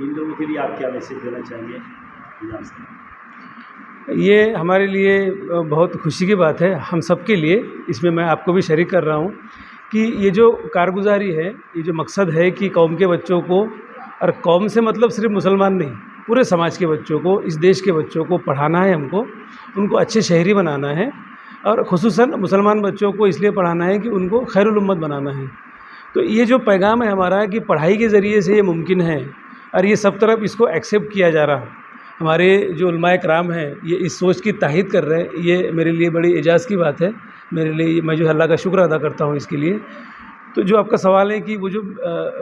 इन लोगों के लिए आप क्या मैसेज देना चाहेंगे? ये हमारे लिए बहुत खुशी की बात है, हम सब के लिए। इसमें मैं आपको भी शरीक कर रहा हूँ कि ये जो कारगुजारी है, ये जो मकसद है कि कौम के बच्चों को, और कौम से मतलब सिर्फ मुसलमान नहीं, पूरे समाज के बच्चों को, इस देश के बच्चों को पढ़ाना है हमको, उनको अच्छे शहरी बनाना है, और ख़ुसूसन मुसलमान बच्चों को इसलिए पढ़ाना है कि उनको खैरुल उम्मत बनाना है। तो ये जो पैगाम है हमारा कि पढ़ाई के ज़रिए से ये मुमकिन है, और ये सब तरफ इसको एक्सेप्ट किया जा रहा। हमारे जो उलमाए कराम हैं ये इस सोच की ताहीद कर रहे हैं, ये मेरे लिए बड़ी एजाज़ की बात है। मेरे लिए मैं जो अल्लाह का शुक्र अदा करता हूँ इसके लिए। तो जो आपका सवाल है कि वो जो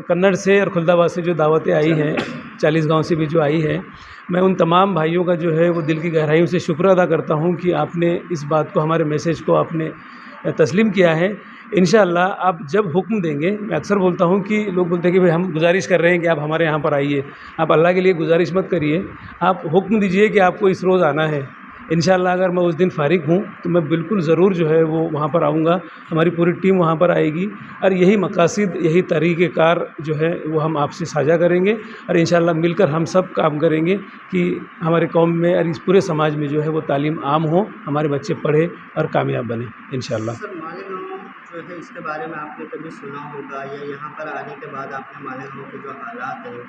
कन्नड़ से और खुलदाबाद से जो दावतें आई हैं, 40 गांव से भी जो आई है, मैं उन तमाम भाइयों का जो है वो दिल की गहराइयों से शुक्र अदा करता हूँ कि आपने इस बात को, हमारे मैसेज को आपने तस्लीम किया है। इंशाअल्लाह आप जब हुक्म देंगे, मैं अक्सर बोलता हूँ कि लोग बोलते हैं कि भाई हम गुजारिश कर रहे हैं कि आप हमारे यहाँ पर आइए। आप अल्लाह के लिए गुजारिश मत करिए, आप हुक्म दीजिए कि आपको इस रोज़ आना है। इंशाअल्लाह अगर मैं उस दिन फ़ारिग हूँ तो मैं बिल्कुल ज़रूर जो है वो वहाँ पर आऊँगा, हमारी पूरी टीम वहाँ पर आएगी, और यही मकासद, यही तरीक़ेकार जो है वो हम आपसे साझा करेंगे, और इंशाअल्लाह मिलकर हम सब काम करेंगे कि हमारे कौम में और इस पूरे समाज में जो है वो तालीम आम हो, हमारे बच्चे पढ़े और कामयाब बने इंशाअल्लाह। सर, मालेगाँव जो है इसके बारे में आपने कभी सुना होगा, या यहाँ पर आने के बाद आपने मालेगाँव के जो हालात हैं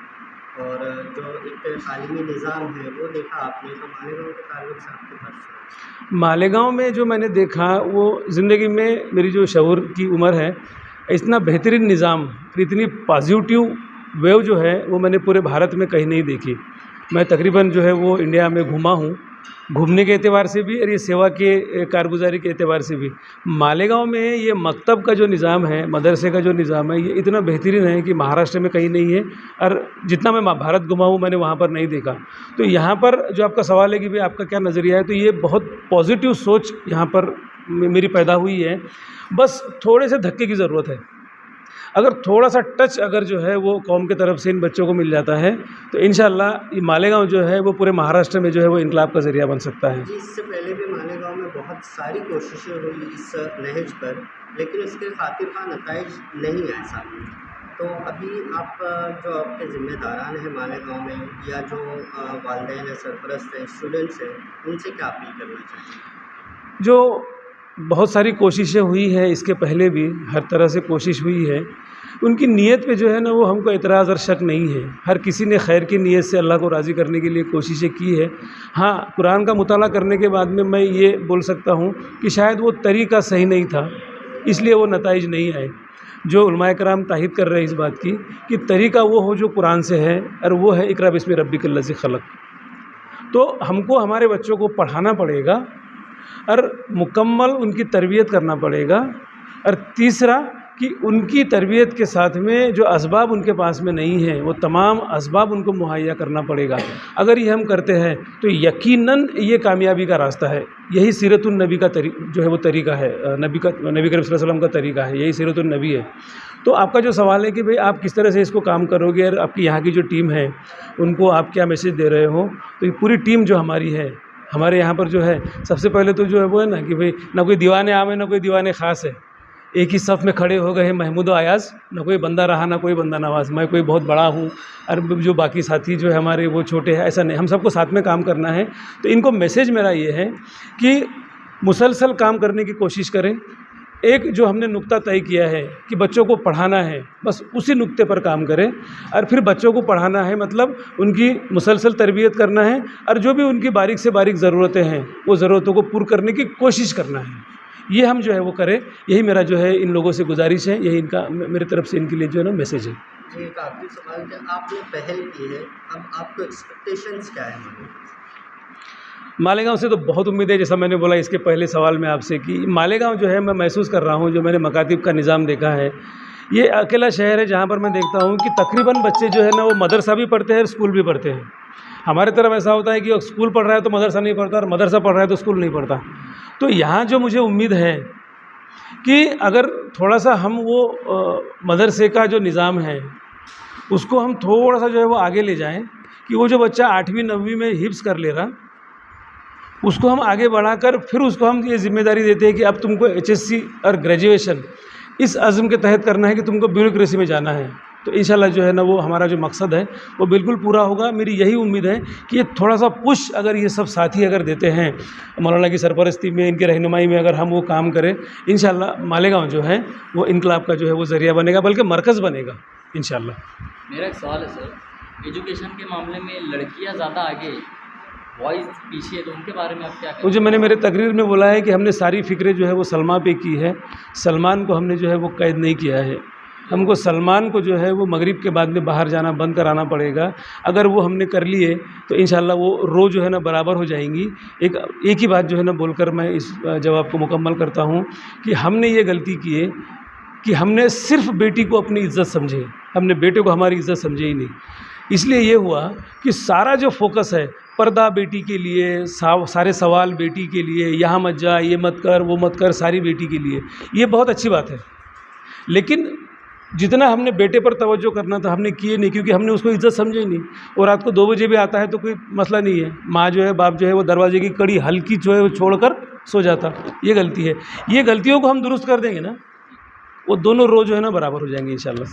और जो एक तालीमी निज़ाम है वो देखा आपने, तो मालेगाँव के ताल्लुक़ से आपके पास? मालेगाँव में जो मैंने देखा वो ज़िंदगी में, मेरी जो शऊर की उम्र है, इतना बेहतरीन निज़ाम, इतनी पॉजिटिव वेव जो है वो मैंने पूरे भारत में कहीं नहीं देखी। मैं तकरीबन जो है वो इंडिया में घूमा हूँ, घूमने के एतबार से भी और ये सेवा के कारगुजारी के एतबार से भी। मालेगाँव में ये मकतब का जो निज़ाम है, मदरसे का जो निज़ाम है, ये इतना बेहतरीन है कि महाराष्ट्र में कहीं नहीं है, और जितना मैं भारत घुमा हूँ मैंने वहाँ पर नहीं देखा। तो यहाँ पर जो आपका सवाल है कि भाई आपका क्या नज़रिया है, तो ये बहुत पॉजिटिव सोच यहाँ पर मेरी पैदा हुई है। बस थोड़े से धक्के की ज़रूरत है। अगर थोड़ा सा टच अगर जो है वो कौम की तरफ से इन बच्चों को मिल जाता है तो इंशाअल्लाह ये मालेगाँव जो है वो पूरे महाराष्ट्र में जो है वो इनकलाब का ज़रिया बन सकता है। जी, इससे पहले भी मालेगाँव में बहुत सारी कोशिशें हुई इस नहज पर, लेकिन इसके खातिर का नताइज नहीं आए सामने। तो अभी आप जो आपके ज़िम्मेदारान हैं मालेगाँव में, या जो वालिदैन हैं, सरपरस्त हैं, स्टूडेंट्स हैं, उनसे क्या अपील करना चाहिए? जो बहुत सारी कोशिशें हुई है, इसके पहले भी हर तरह से कोशिश हुई है, उनकी नीयत पे जो है ना वो हमको एतराज़ और शक नहीं है। हर किसी ने खैर की नीयत से अल्लाह को राज़ी करने के लिए कोशिशें की है। हाँ, कुरान का मुताला करने के बाद में मैं ये बोल सकता हूँ कि शायद वो तरीक़ा सही नहीं था, इसलिए वो नताइज नहीं आए। जो उलमाए कराम ताहीद कर रहे हैं इस बात की कि तरीक़ा वो हो जो कुरान से है, और वो है इक़रा बिस्मि रब्बिकल्लज़ी खलक़। तो हमको हमारे बच्चों को पढ़ाना पड़ेगा और मुकम्मल उनकी तरबियत करना पड़ेगा। और तीसरा कि उनकी तरबियत के साथ में जो असबाब उनके पास में नहीं है, वो तमाम असबाब उनको मुहैया करना पड़ेगा। अगर ये हम करते हैं तो यकीनन ये कामयाबी का रास्ता है। यही सीरतुन नबी का जो है वो तरीक़ा है, नबी करीम सल्लल्लाहु अलैहि वसल्लम का तरीक़ा है, यही सीरतुन नबी है। तो आपका जो सवाल है कि भाई आप किस तरह से इसको काम करोगे, और आपकी यहाँ की जो टीम है उनको आप क्या मैसेज दे रहे हो, तो ये पूरी टीम जो हमारी है, हमारे यहाँ पर जो है, सबसे पहले तो जो है वो है ना कि भाई ना कोई दीवाने आम है ना कोई दीवाने ख़ास है। एक ही सफ़ में खड़े हो गए महमूद अयाज़, ना कोई बंदा रहा ना कोई बंदा नवाज़। मैं कोई बहुत बड़ा हूँ और जो बाकी साथी जो है हमारे वो छोटे हैं, ऐसा नहीं। हम सबको साथ में काम करना है। तो इनको मैसेज मेरा ये है कि मुसलसल काम करने की कोशिश करें। एक जो हमने नुक्ता तय किया है कि बच्चों को पढ़ाना है, बस उसी नुक्ते पर काम करें। और फिर बच्चों को पढ़ाना है मतलब उनकी मुसलसल तरबियत करना है, और जो भी उनकी बारीक से बारीक ज़रूरतें हैं वो ज़रूरतों को पूरा करने की कोशिश करना है। ये हम जो है वो करें, यही मेरा जो है इन लोगों से गुजारिश है, यही इनका मेरे तरफ से इनके लिए जो है ना मैसेज है। जी, एक आखिरी सवाल कि आपने पहल की है, अब आपको एक्सपेक्टेशंस क्या है? मालेगाँव से तो बहुत उम्मीद है, जैसा मैंने बोला इसके पहले सवाल में आपसे, कि मालेगाँव जो है मैं महसूस कर रहा हूँ, जो मैंने मकातिब का निज़ाम देखा है, ये अकेला शहर है जहाँ पर मैं देखता हूँ कि तकरीबन बच्चे जो है ना वो मदरसा भी पढ़ते हैं और स्कूल भी पढ़ते हैं। हमारे तरफ ऐसा होता है कि स्कूल पढ़ रहा है तो मदरसा नहीं पढ़ता, और मदरसा पढ़ रहा है तो स्कूल नहीं पढ़ता। तो यहाँ जो मुझे उम्मीद है कि अगर थोड़ा सा हम वो मदरसे का जो निज़ाम है उसको हम थोड़ा सा जो है वो आगे ले जाएं, कि वो जो बच्चा 8वीं 9वीं में हिफ्ज़ कर ले रहा, उसको हम आगे बढ़ाकर फिर उसको हम ये जिम्मेदारी देते हैं कि अब तुमको HSC और ग्रेजुएशन इस अज़्म के तहत करना है कि तुमको ब्यूरोक्रेसी में जाना है। तो इंशाल्लाह जो है ना वो हमारा जो मकसद है वो बिल्कुल पूरा होगा। मेरी यही उम्मीद है कि ये थोड़ा सा पुश अगर ये सब साथी अगर देते हैं, मौलाना की सरपरस्ती में, इनकी रहनुमाई में अगर हम वो काम करें, इंशाल्लाह मालेगांव जो है वो इनकलाब का जो है वो ज़रिया बनेगा, बल्कि मरकज़ बनेगा इंशाल्लाह। मेरा एक सवाल है सर, एजुकेशन के मामले में लड़कियां ज़्यादा आगे, बॉयज़ पीछे है, तो उनके बारे में आप क्या कहें? वो जो मैंने मेरे तकरीर में बोला है कि हमने सारी फ़िक्रें जो है वो सलमा पे की है, सलमान को हमने जो है वो कैद नहीं किया है। हमको सलमान को जो है वो मगरिब के बाद में बाहर जाना बंद कराना पड़ेगा। अगर वो हमने कर लिए तो इंशाल्लाह वो रो जो है ना बराबर हो जाएंगी। एक ही बात जो है ना बोलकर मैं इस जवाब को मुकम्मल करता हूँ कि हमने ये गलती की है कि हमने सिर्फ़ बेटी को अपनी इज़्ज़त समझे, हमने बेटे को हमारी इज़्ज़त समझे ही नहीं। इसलिए ये हुआ कि सारा जो फोकस है पर्दा बेटी के लिए, सारे सवाल बेटी के लिए, यहाँ मत जा, ये मत कर, वो मत कर, सारी बेटी के लिए, ये बहुत अच्छी बात है। लेकिन जितना हमने बेटे पर तवज्जो करना था हमने किए नहीं, क्योंकि हमने उसको इज़्ज़त समझे ही नहीं। और रात को 2 बजे भी आता है तो कोई मसला नहीं है, माँ जो है बाप जो है वो दरवाजे की कड़ी हल्की जो है वो छोड़कर सो जाता। ये गलती है, ये गलतियों को हम दुरुस्त कर देंगे ना, वो दोनों रो जो है ना बराबर हो जाएंगे इंशाल्लाह।